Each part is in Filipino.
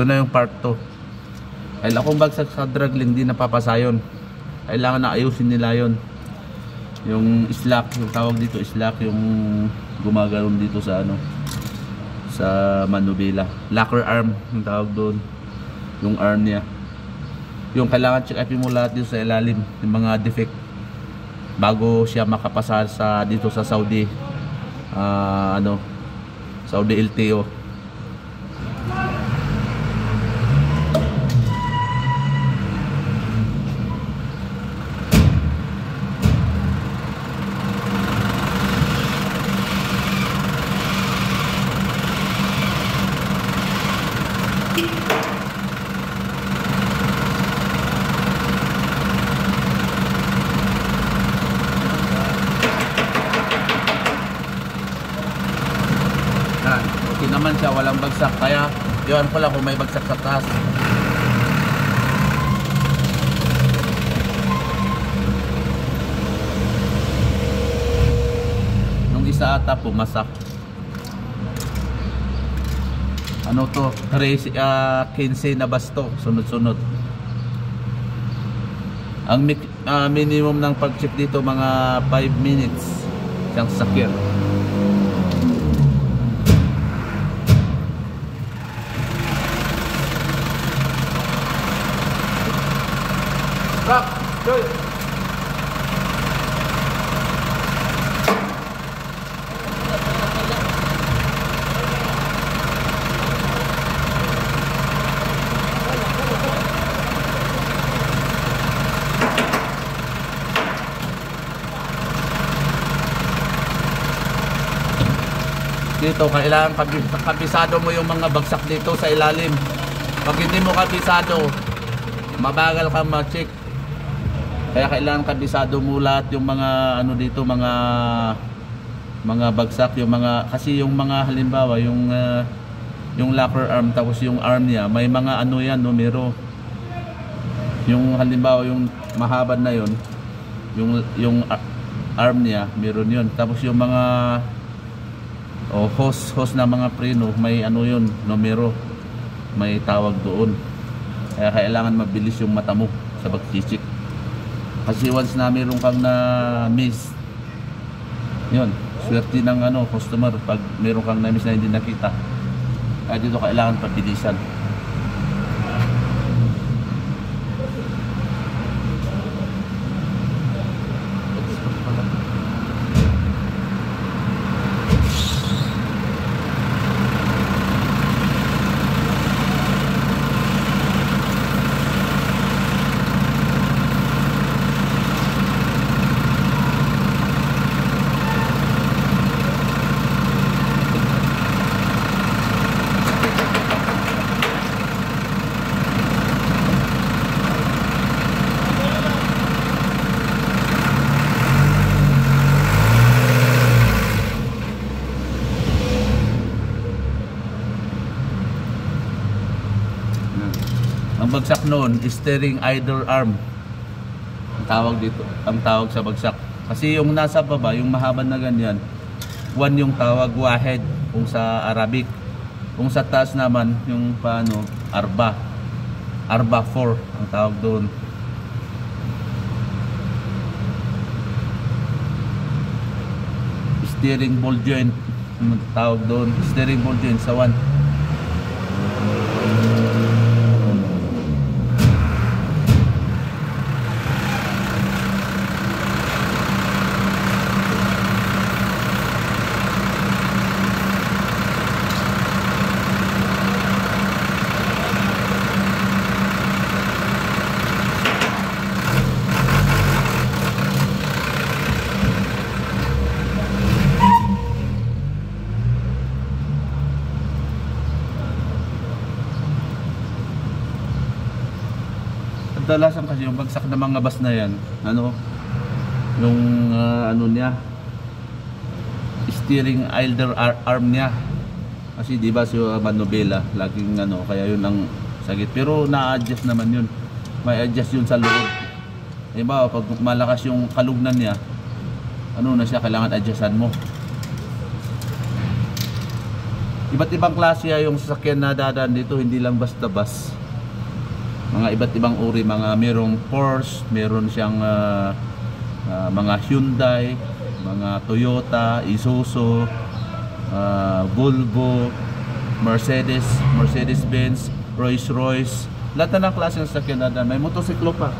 Ito na yung part 2. Kailangan kung bagsak sa drag link, di napapasayon. Kailangan na ayusin nila yon. Yung slack, yung tawag dito slack, yung gumagano'n dito sa ano, sa manubela. Locker arm yung tawag doon. Yung arm niya. Yung kailangan check up mo lahat dito sa ilalim, yung mga defect bago siya makapasa sa dito sa Saudi Saudi LTO. Okay naman siya, walang bagsak, kaya yun ko lang kung may bagsak sa taas. Nung isa ata pumasak. Ano to? 15 na basto, sunod-sunod. Ang minimum ng pag-check dito mga 5 minutes siyang sasakyan. Stop! Joy! Dito kailangan kabisado mo yung mga bagsak dito sa ilalim. Pag hindi mo kabisado, mabagal ka ma-check. Kaya kailangan kabisado mo lahat yung mga ano dito, mga bagsak, yung mga, kasi yung mga halimbawa yung locker arm, tapos yung arm niya may mga ano yan, numero. Yung halimbawa yung mahabad na yon, yung arm niya meron yun. Tapos yung mga hose na mga preno, may ano yun, numero, may tawag doon. Kaya kailangan mabilis yung mata mo sa pag-check. Kasi once na meron kang na miss, yun, swerte ng ano, customer pag meron kang na miss na hindi nakita. Kaya dito kailangan pabilisan. Ang bagsak noon, steering idle arm. Ang tawag dito, ang tawag sa bagsak. Kasi yung nasa baba, yung mahaba na ganyan, one yung tawag wahed kung sa Arabic. Kung sa taas naman, yung paano, arba. Arba 4 ang tawag doon. Steering ball joint ang tawag doon. Steering ball joint sa 1. Kadalasan kasi yung bagsak ng mga bus na yan, ano, yung ano niya, steering idle arm niya. Kasi di ba si manubela laging ano, kaya yun ang sagit. Pero na-adjust naman yun, may adjust yun sa loob. Diba pag malakas yung kalugnan niya, ano na siya, kailangan adjustan mo. Iba't ibang klase yung sasakyan na dadaan dito, hindi lang basta bus. Mga iba't ibang uri, mga merong Porsche, meron siyang mga Hyundai, mga Toyota, Isuzu, Volvo, Mercedes, Mercedes-Benz, Rolls-Royce. Lahat na ng klase ng sasakyan dadaan. May motosiklo pa.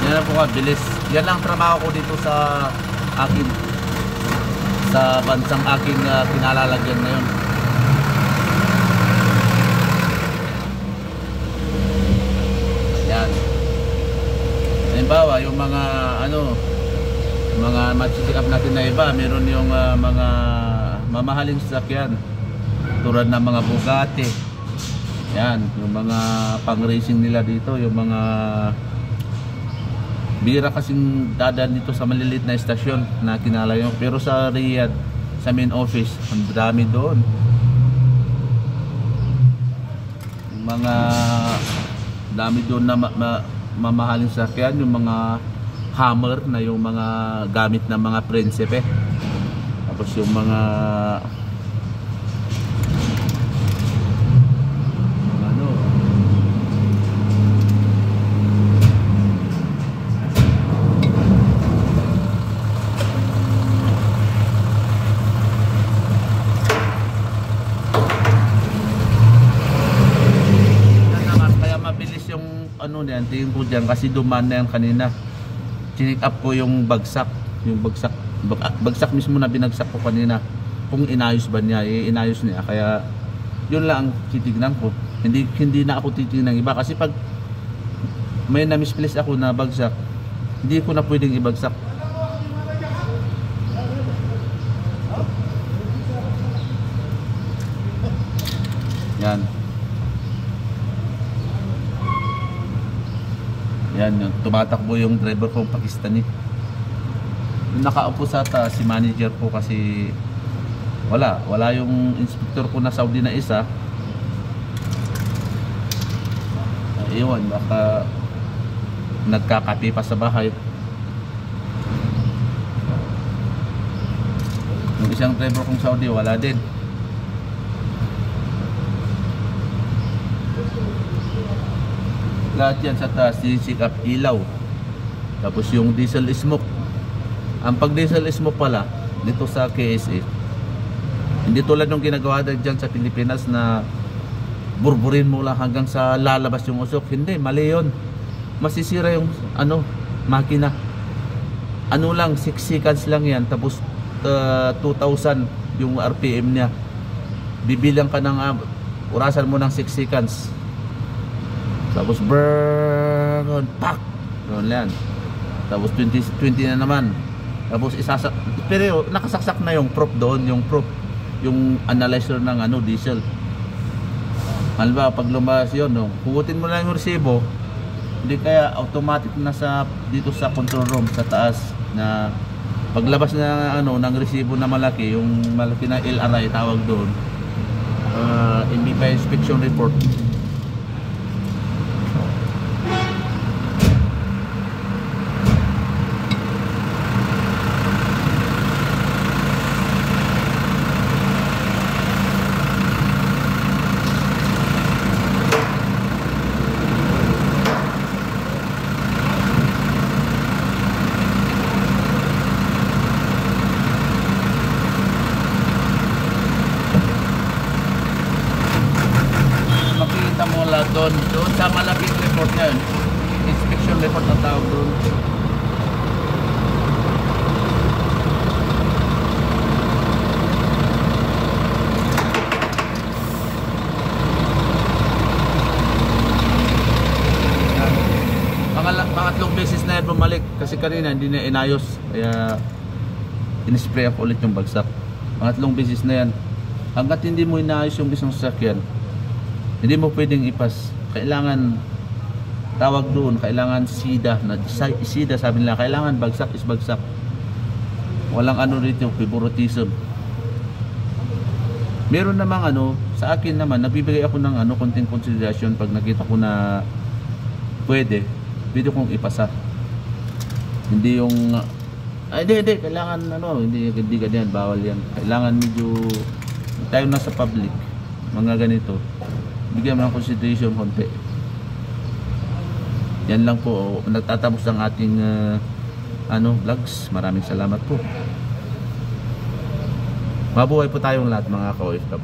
Yan po bilis. Yan lang trabaho ko dito sa akin, sa bansang aking kinalalagyan ngayon. Yan. Halimbawa, yung mga mga matchichik up natin na iba, meron yung mga mamahaling sasakyan tulad ng mga Bugatti. Yan, yung mga pang-racing nila dito, yung mga bira kasing dadaan dito sa maliliit na estasyon na kinalayo. Pero sa Riyadh, sa main office, ang dami doon. Mga dami doon na mamahaling sasakyan, yung mga Hummer na yung mga gamit ng mga prinsipe. Tapos yung mga tingin ko dyan kasi dumaan na yan kanina. Chinik up ko yung bagsak mismo na binagsak ko kanina, kung inayos ba niya. Inayos niya, kaya yun lang ang titignan ko. Hindi na ako titignan ng iba kasi pag may na-misplace ako na bagsak, hindi ko na pwedeng ibagsak. Yan. Yan, tumatakbo yung driver kong Pakistani. Nakaupo sa taas si manager ko kasi wala yung inspector ko na Saudi na isa. Iwan, baka nagkakape pa sa bahay. Yung isang driver kong Saudi wala din. Lahat yan sa taas, sinisik up ilaw. Tapos yung diesel smoke. Ang pag diesel smoke pala dito sa KSA, hindi tulad ng ginagawa dyan sa Pilipinas na burburin mo lang hanggang sa lalabas yung usok. Hindi, mali yun. Masisira yung makina. Lang, 6 seconds lang yan. Tapos 2,000 yung RPM niya. Bibilang ka ng orasan mo ng 6 seconds. Tapos burn, pak, yun yan. Tapos 20 na naman. Tapos isasak, pero nakasaksak na yung prop doon, yung analyzer ng diesel. Halimbawa pag lumabas yun, hugutin mo lang yung resibo, hindi kaya automatic na dito sa control room sa taas na paglabas na ng resibo na malaki, yung malaki na LRI tawag doon, MBI inspection report. Doon sa malapit report na yun, inspection report na tawag doon. Pangatlong beses na yan bumalik kasi kanina hindi na inayos, kaya in-spray ako ulit yung bagsak. Pangatlong beses na yan. Hanggat hindi mo inayos yung isang sasakyan, hindi mo pwedeng ipas. Kailangan tawag doon, kailangan sida sabi nila, kailangan bagsak is bagsak. Walang ano rito, favoritism. Meron namang ano, sa akin naman, nagbibigay ako ng ano, konting consideration pag nakita ko na pwede kong ipasa. Hindi yung, hindi, kailangan ano, hindi ganyan, bawal yan. Kailangan medyo, tayo na sa public, mga ganito, bigyan mo ng consideration konti. Yan lang po, nagtatapos ang ating vlogs. Maraming salamat po. Mabuhay po tayong lahat mga ka-OFW.